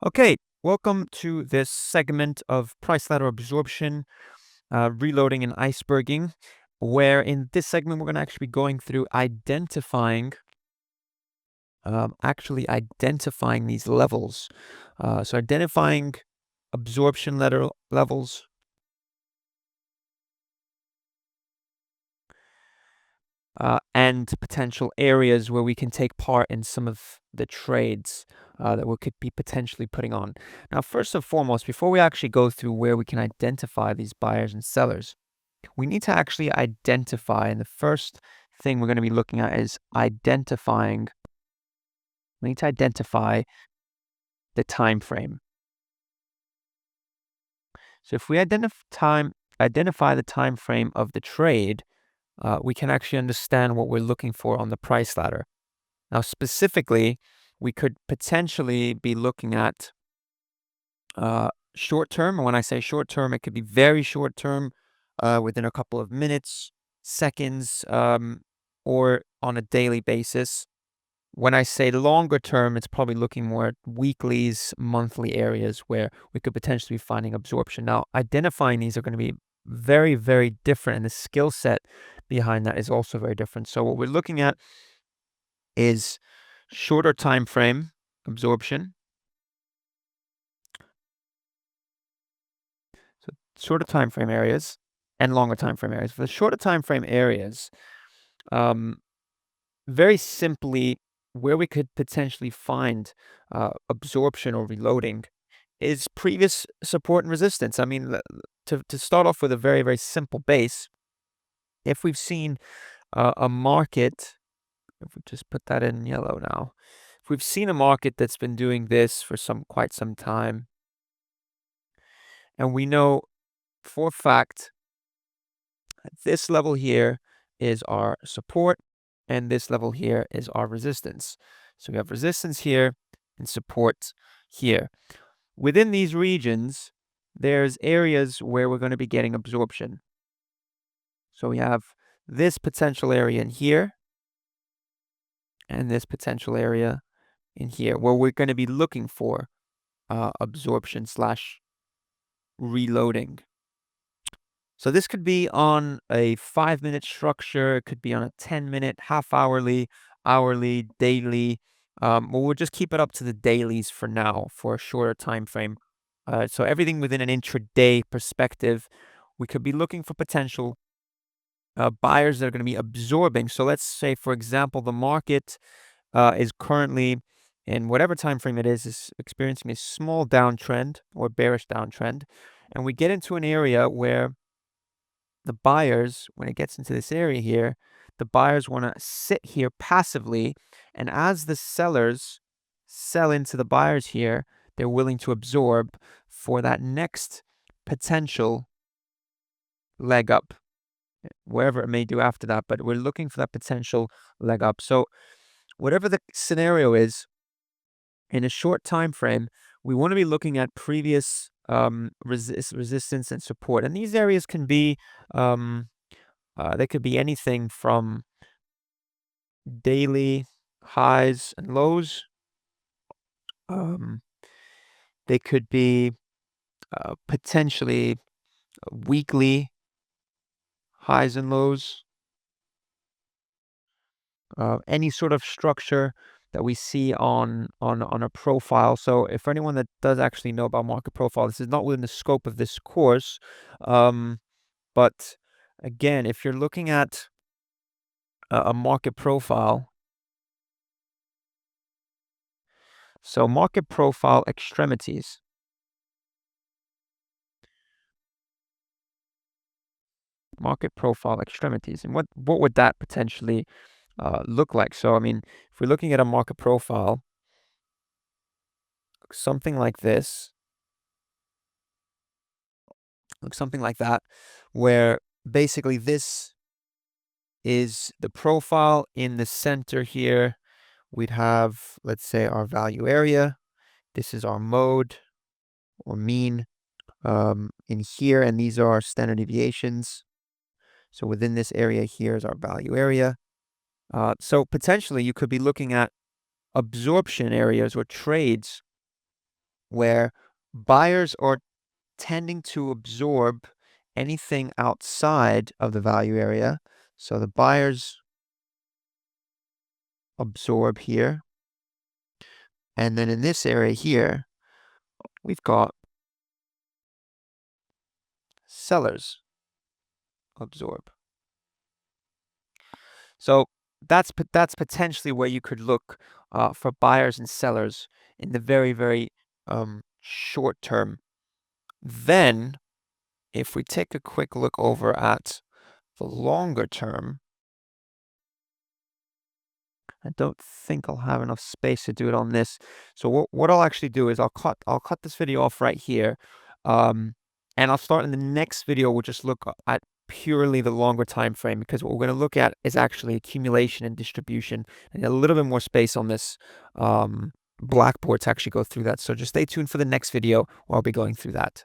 Okay, welcome to this segment of price ladder absorption, reloading and iceberging, where in this segment we're going to actually be going through actually identifying these levels. So identifying absorption levels, and potential areas where we can take part in some of the trades that we could be potentially putting on. Now, first and foremost, before we actually go through where we can identify these buyers and sellers, we need to actually identify, and the first thing we're going to be looking at is we need to identify the time frame. So if we identify the time frame of the trade, we can actually understand what we're looking for on the price ladder. Now, specifically, we could potentially be looking at short term. And when I say short term, it could be very short term, within a couple of minutes, seconds, or on a daily basis. When I say longer term, it's probably looking more at weeklies, monthly areas where we could potentially be finding absorption. Now, identifying these are going to be very, very different, and the skill set behind that is also very different. So what we're looking at is shorter time frame absorption. So shorter time frame areas and longer time frame areas. For the shorter time frame areas, um, very simply, where we could potentially find absorption or reloading is previous support and resistance. I mean, to start off with a very, very simple base, if we've seen a market, if we just put that in yellow now, if we've seen a market that's been doing this for quite some time, and we know for a fact that this level here is our support and this level here is our resistance. So we have resistance here and support here. Within these regions, there's areas where we're going to be getting absorption. So we have this potential area in here and this potential area in here where we're going to be looking for absorption slash reloading. So this could be on a 5-minute structure. It could be on a 10-minute, half hourly, hourly, daily. Well, we'll just keep it up to the dailies for now for a shorter time frame. So everything within an intraday perspective, we could be looking for potential buyers that are going to be absorbing. So let's say, for example, the market is currently, in whatever time frame it is experiencing a small downtrend or bearish downtrend, and we get into an area where the buyers, when it gets into this area here, the buyers want to sit here passively. And as the sellers sell into the buyers here, they're willing to absorb for that next potential leg up, wherever it may do after that. But we're looking for that potential leg up. So whatever the scenario is, in a short time frame, we want to be looking at previous resistance and support. And these areas can be they could be anything from daily highs and lows. Um, they could be potentially weekly highs and lows. Any sort of structure that we see on a profile. So, if for anyone that does actually know about market profile, this is not within the scope of this course. But again, if you're looking at a market profile, so market profile extremities. Market profile extremities. And what would that potentially look like? So, I mean, if we're looking at a market profile, something like this, looks something like that, where basically this is the profile. In the center here, we'd have, let's say, our value area. This is our mode or mean in here, and these are our standard deviations. So within this area here is our value area. So potentially you could be looking at absorption areas or trades where buyers are tending to absorb anything outside of the value area. So the buyers absorb here. And then in this area here, we've got sellers absorb. So that's potentially where you could look for buyers and sellers in the very, very short term. Then, if we take a quick look over at the longer term, I don't think I'll have enough space to do it on this. So what I'll actually do is I'll cut this video off right here. And I'll start in the next video. We'll just look at purely the longer time frame, because what we're going to look at is actually accumulation and distribution, and a little bit more space on this blackboard to actually go through that. So just stay tuned for the next video where I'll be going through that.